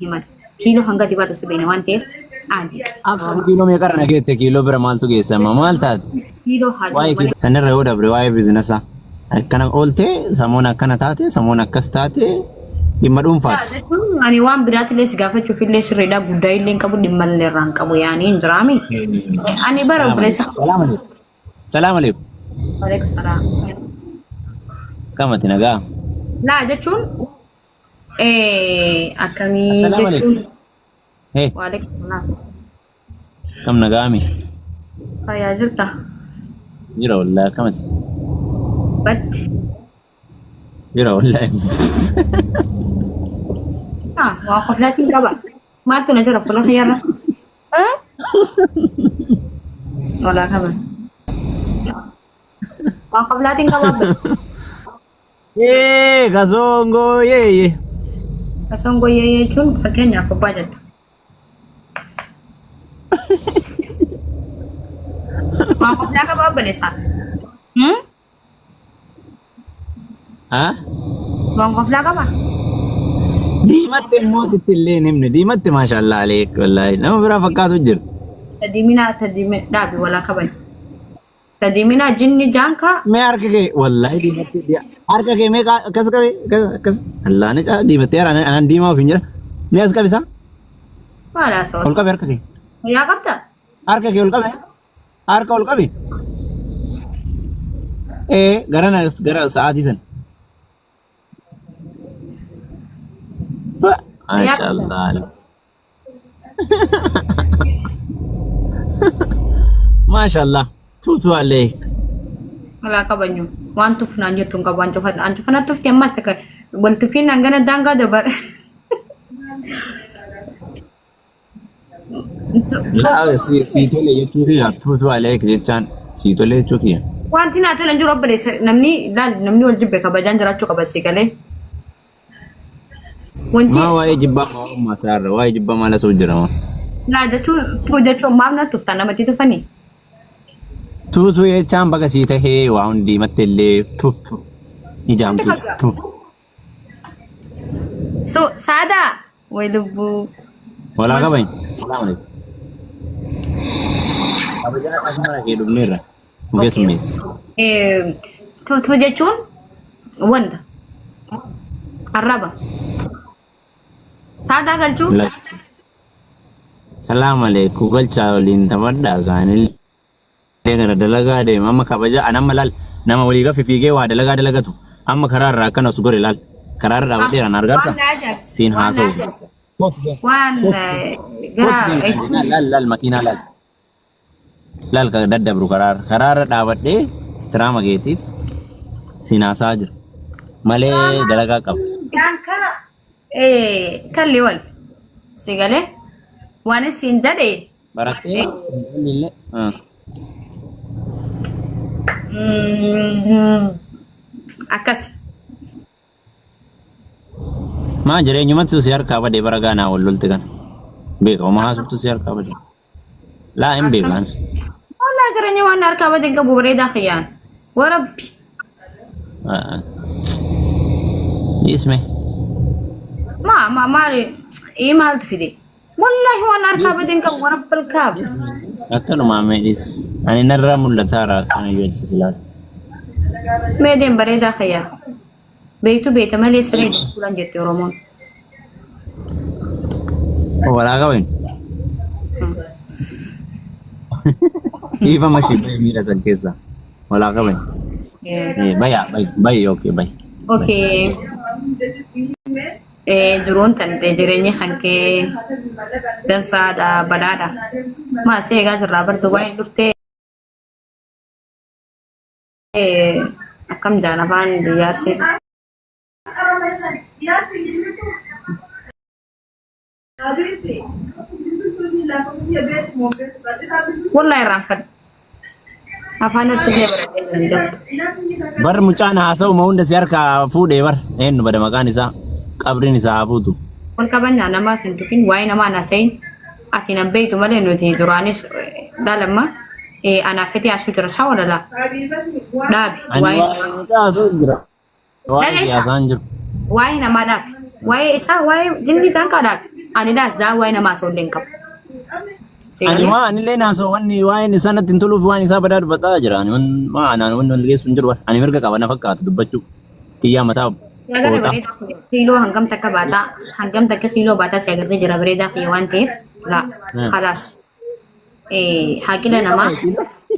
himan. Kiiloo hanga dibata subeene waan ta'eef aadi. Akka kiiloo meeqa irra nageette kiiloo bira maaltu geessama maal taate? Kiiloo Waa'ee kiiloo sanirra yoo dabre waa'ee biizinasa akkana oolte samuun akkana taate samuun akkas taate dhimma dhuunfaati. Ani waan biraatilee si gaafachuuf illee sirriidha guddaa illee hin qabu dhimma illee irraa hin qabu yaanii hin jiraami. Ani bara obboleessa. Salaam alaikum. Waalaikum salaam. Kamati nagaa. Laa jechuun akkamii jechuun. Waalaikum salaam. Kam nagaami. Fayyaa jirta. Jira wallahi kamati. Batti. Jira wallahi. Waa qoflaatiin qaba. Maaltu na jira fuula fayyarra? Walaa qaban. Waa qoflaatiin qaba. Kasongo yeye. Kasongo yeye jechuun fakkeenyaaf abbaa jettu. Waa qoflaa qaba obboleessaa. Waa qoflaa qaba. Diimatti immoo sitti illee himne diimatti maashaallah aleek wallahi nama biraa fakkaatu jira. Tadimina dhaabi walaa qaban. Tadimina jinni jaanka. Mee harka kee wallahi diimatti harka kee mee akkas qabe akkas Allah na caa diimatti anaan diimaa ofiin jira. Mee as qabisa? Maala soo. Ol qabe harka kee. Yaa qabta? Harka kee ol qabe. Harka ol qabe. Gara sa'aatii sana. Maşallah. Maşallah. Tutu alek. Wala kabanyo. Wan tufnan jetun ka wan tufan an tufan tufti ammas taka wal tufin angana danga dabar. La si tole yetu ya tutu alek jechan si tole chukiya. Wanti na tolan juro bale namni wal jibbe kabajan jiraachuu qaba seegalee. Ma waa'ee jibbaa maalummaa isaarra waa'ee jibbaa maal asoo jira moo? Naa jechuun maaf na tuftan namatti tufanii? Tuutuu jechaan baga sii tahee waa hundi matte illee tuftu ijaamtu tuf. So Saadaa way lubbuu. Walaa qabaኝ. Salaam alaikum. Kabajaa asmara kee dhufneerra. Geessumees. Tuutuu jechuun wanta arraba. Saadaa galchuu. Salaam alaikum galchaa waliin taphadhaa gaanillee gara dalagaa deema amma kabaja anamma laal nama walii gafi fiigee waa dalagatu amma karaarraa akkana os gore laal karaarra dhaabadheera na argarta siin haasa'u. Waan laal makiinaa laal ka daddabru karaarra dhaabadhee tiraama keetiif siin haasa'aa jira malee dalagaa qaba. Kalli wal sigalee waan isin jedhee barattee illee akkas maa jireenyumatti si harkaa badee bara gaanaa wal lolte kana beeka uma haasoftu si harkaa badee laa hin beekan wallaa jireenya waan harkaa badee qabu bareedaa fayyaan warabbi isme maali maaltu fide wallahi waan harkaa badee qabu warabbal kaab akkanuma meedhis ani narraa mul'ataara kana yoo achiisilaal meedeen bareedaa fayyaa beektu beekta malee siree kulan jette Oromoon walaa qabain ifa mashi bay miidhasan keessa walaa qabain bay okay jiruun tante jireenya hankee dansaadha badhaadha maasii eegaa jirraa bartuu baay'ee dhuftee akkam jaan afaan biyyaarsi wallahi irraanfadha afaan irsilee baratee jiran jirtu bar mucaan haasa'u ma hunda si harkaa fuudhee bar eenyu bada maqaan isaa qabriin isaa hafuutu wal qabannaa namaa sin tukin waa'ee namaa nasayin ati nan beektu malee nuti duraanis dhaalamma anaaf fete asuu jira saa wala laa dhaabi waa'ee namaa dhaabi waa'ee isaa waa'ee jinni isaan kaa dhaabi Ani daa zaa waa'ee namaa osoo illee hin qabu. Ani waan illee naasoo wanni waa'een isaa natti hin toluuf waan isaa badaa dubbataa jira. Ani waan wanni geessu hin jiru. Ani mirga qaba na fakkaata dubbachuu. Kiyyaa mataa Si agarre bareedaa kiiloo hangam takka baataa hangam takka kiiloo baataa si agarree jira bareedaa fi waan ta'eef khalaas haqila namaa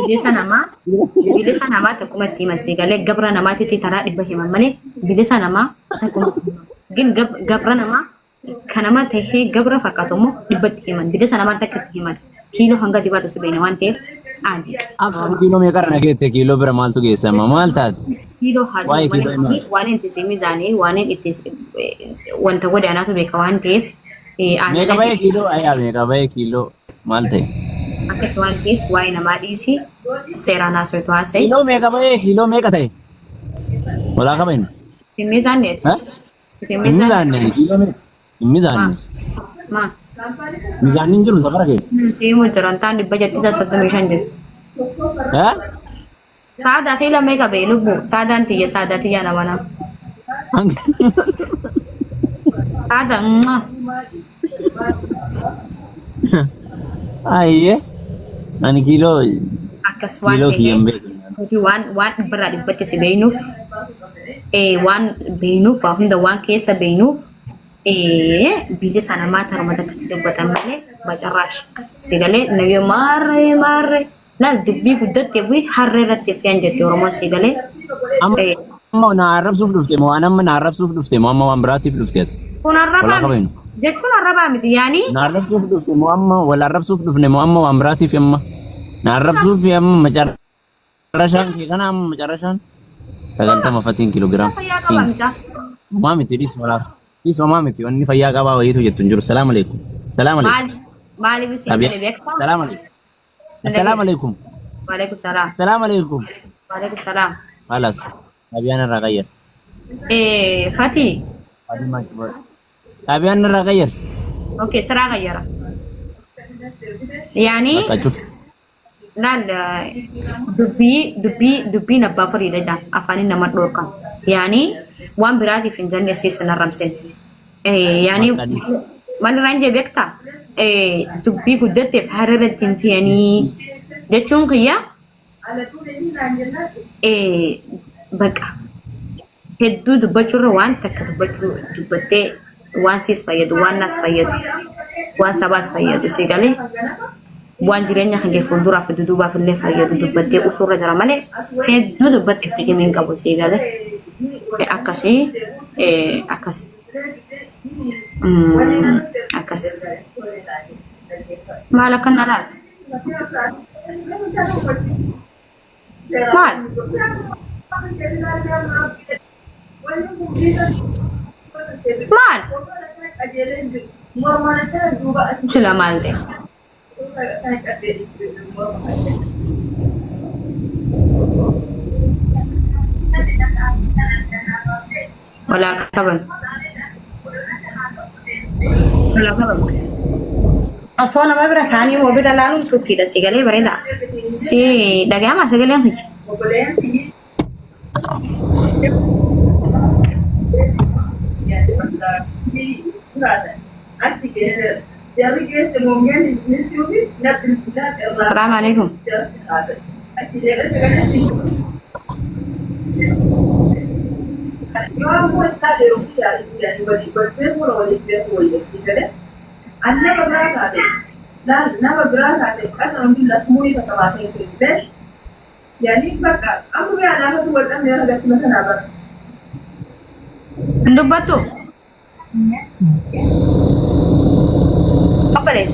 bilisa namaa takkuma itti himan si galee gabra namaatitti taraa dhibba himan malee bilisa namaa takkuma gin gabra namaa kanama tahee gabra fakkaatu immoo dhibbatti himan bilisa namaa takka itti himan kiiloo hanga dibaatu si beekna waan ta'eef aadi. Akka kiiloo meeqa irra geette kiiloo bira maaltu geessama maal taate? Kiiloo haati waan itti si miizaanii waan itti wanta godaanaatu beeka waan ta'eef. Meeqa bahee kiiloo ayyaa meeqa bahee kiiloo maal ta'e? Akkas waan ta'eef waa'ee namaa dhiisii seeraan haasawatu haasa'e. Kiiloo meeqa bahee kiiloo meeqa ta'e? Walaa qabayin? Hin miizaanneeti. Hin miizaanne kiiloo meeqa? Hin miizaanne. Maa? Miizaanni hin jiru safara kee? Deemu jiran taan dhibba jettita 35 jirti. Saadaa fi lamee qabee lubbu saadaan tiyya saadaa tiyya nama nama. Saada Aiyye ani kiiloo akkas waan ta'eef waan birraa dhibbatti si beeynuuf waan beeynuuf hunda waan keessa beeynuuf bilisa namaa taruma takkatti dubbatan malee bacarraash si galee nagee maarree laal dubbii guddatteef harree irratti fiyan jette Oromoo si galee. Amma na arrabsuuf dhufte moo amma na arrabsuuf dhufte moo amma waan biraatiif dhufteeti? Kun arrabaa jechuun arrabaa miti yaani. Na arrabsuuf dhufte moo amma wal arrabsuuf dhufne moo amma waan biraatiif amma na arrabsuuf amma macarrashaan kee kana amma macarrashaan 90 fatiin kiloogiraam. Maa miti dhis walaaf dhis maa miti wanni fayyaa qabaa wayiitu jettu hin jiru. Salaam alaikum. Salaam alaikum. Maali bisi intele beektaa? Salaam alaikum. Assalaam alaikum. Waalaikum salaam. Salaam alaikum. Waalaikum salaam. Halas. Tabiaan irraa qayyar. Fati. Tabiaan irraa qayyar. Okay, siraa qayyara. Yaani laal dubbiin abbaa furiidha jaan afaaniin nama dhorkan. Yaani waan biraatiif hin jenne seesan arramseen. Yaani maalirraan jee beektaa? Dubbii guddatteef hararratti hin fiyanii jechuun kiyya baqa hedduu dubbachuurra waan takka dubbattee waan siis fayyadu waan naas fayyadu waan sabaas fayyadu si galee waan jireenya kan kee fuulduraaf duduubaaf illee fayyadu dubbattee usuurra jira malee hedduu dubbatteef xiqimiin qabu si galee akkasii akkas. Akkas. Maal akkan alaat? Maal? Maal? Sila maal ta'e? Wala kaban. Asoo nama bira kaanii moo bira laaluun tuffiidha si galee bareeda. Si dhaga'ama sagaleen kiyya. Salaamu alaikum. nama berasa kasar alhamdulillah semua itu terasa itu dan jadi bakal aku ya ada satu buat anda ada kenapa Untuk batu. Apa des?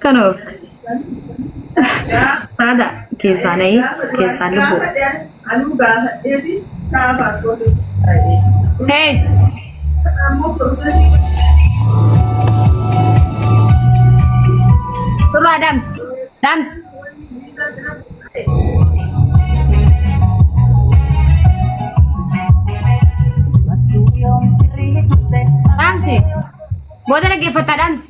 Kan of. Ada kisah nih, kisah lubu. Hey. Turun Adams. Adams. Adams. Boleh lagi foto Adams.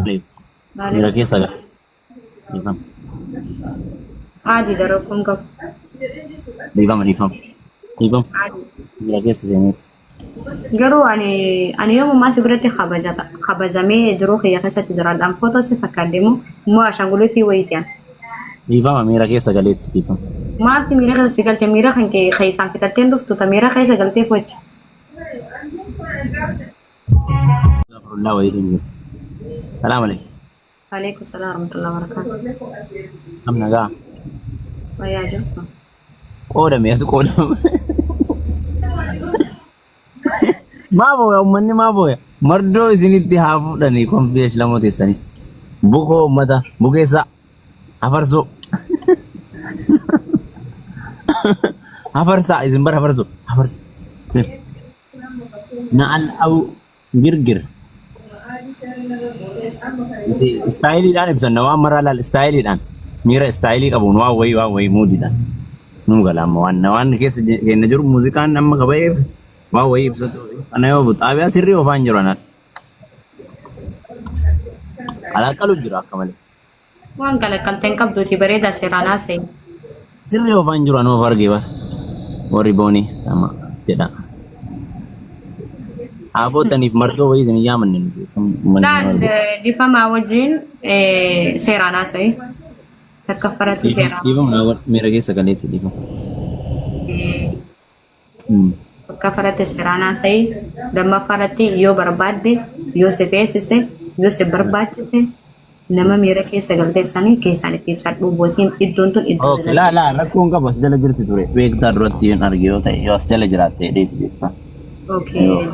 Mira keessa gal. Dhiifama. Adii darabkuun qabu. Dhiifama. Mira keessa seeneeti. Garuu ani yoomummaa si biratti kabajamee jiruu kiyya keessatti jiraadhaan footoo si fakkaaddeemu immoo ashaangulootii wayiitiyan. Dhiifama miira keessa galeetti dhiifama. Maalti miira keessa si galche miira kan kee keessaan fitatteen dhuftu ta miira keessa galtee focha. Alhamdulillah wayii hin jiru. Salaam alaikum. Waalaikum salaam warahmatullahi wabarakatuh. Am nagaa. Wayyaa jirtu. Qoodame ati qoodame. Maaboya uummanni maaboya mardoo isinitti haa fuudhanii konfiyeesh lamoo teessanii bukoo uummata bukeessa afarsoo afarsaa isin bara afarsoo afarsa na'al au girgir istaayiliidhaan ibsanna waan maraa laal istaayiliidhaan miira istaayilii qabuun waa wayii muudiidhaan nu galaama waan keessa keenya jiru muuziqaan amma qabayeef waa wayii ibsatu ana yoo xaabiyaa sirrii ofaan jiru anaan alaaqalu jira akka malee Waan kalaqalteen qabduuti bareeda seeraanaa se'e. sirrii ofaan jiru anoo argee bara warri boonii tama jedha abootaniif martoo wayii isin yaamanne nuti Daan difamaa wajjin seeraanaa se'e. Akka faratu seeraanaa. dhiifama miira keessa galeetti dhiifama. Akka farate seeraanaa ta'e lammaffaarratti yoo barbaadde yoo si feesise yoo si barbaachise nama miira keessa galteef sanii keessaan itti ibsadhu bootiin iddoon tun iddoo laa rakkoon qabu as jala jirti ture beektaa duratti hin arge yoo ta'e yoo as jala jiraatte dheefi beektaa.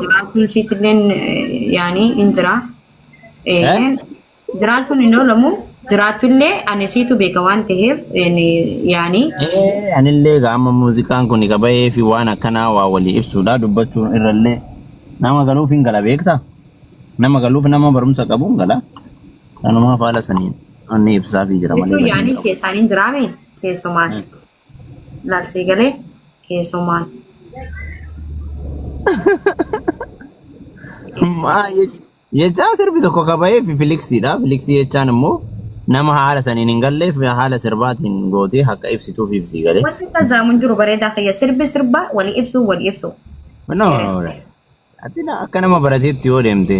Jiraachuun siitilleen yaanii hin jira. Jiraachuun hin oolamu jiraatullee ani siitu beeka waan ta'eef yaanii. Anillee amma muuziqaan kun qabayee fi waan akkanaa waa walii ibsuudha dubbachuun irrallee nama galuuf hin gala beektaa. Nama galuuf nama barumsa qabu hin gala. Sanuma faala saniin inni ibsaa fi jira malee. Yaanii keessaan hin jiraame keessumaan. Labsii galee keessumaan. Jechaa sirbi tokko qabayee fi filiksiidha. Filiksii jechaan immoo nama haala saniin hin galleef haala sirbaatiin gootee akka ibsituuf ibsii galee. Wanti tajaajilu jiru bareedaa kiyya sirba walii ibsu. Ati akka nama barateetti yoo deemte.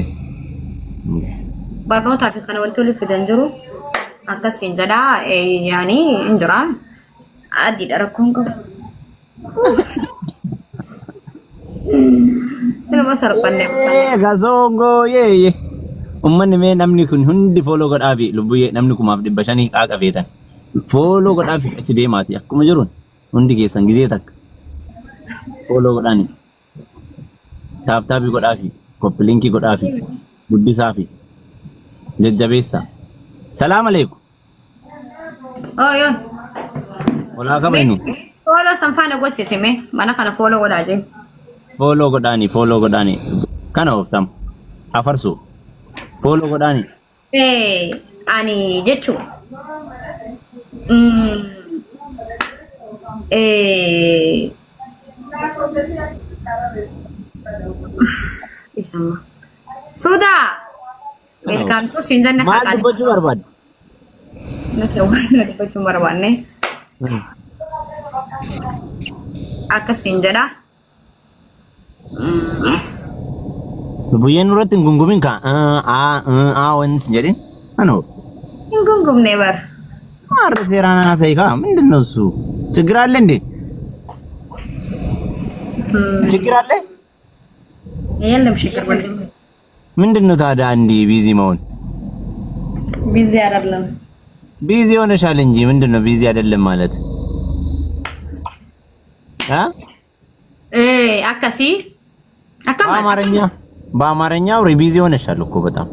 Barnootaa fi kana wanti waliif fidan jiru akkasiin jedhaa yaanii hin jira. Adiidha rakkoon qabu. Nama sarfanne. Gasongoo yee. Ummanni mee namni kun hundi fooloo godhaafi lubbuyyee namni 500 qaaqabeetan. Fooloo godhaafi achi deemaati akkuma jiruun hundi keessan gizee takka. Fooloo godhaani. Taaptaabii godhaafi koppilinkii godhaafi guddisaafi jajjabeessa. Salaam alaikum. Yoo. Walaa qabnu. Fooloo sanfaana gochisiime mana kana fooloo godhaa jee. Fooloo godhaani. Kana ooftam. Afarsu. Fooloo godhaani. Ani jechuun. Isama. Sudah. Welcome to Sinjan. Maal dubbachuu barbaadde? Nake waan dubbachuu barbaadne. Akka Sinjadha. Lubbuyyeen nurratti hin gungumin ka wanti jedhin anoo. Hin gungumne bar. Maarra seeraan haasa'e kaa ምንድን ነው እሱ ችግር አለ እንዴ? ችግር አለ? የለም ችግር ወልድ ምንድን ነው ታዲያ እንዲህ ቢዚ መሆን? ቢዚ አይደለም። ቢዚ ሆነሻል እንጂ ምንድን ነው ቢዚ አይደለም ማለት? አካሲ በአማርኛ ቢዚ ሆነሻል እኮ በጣም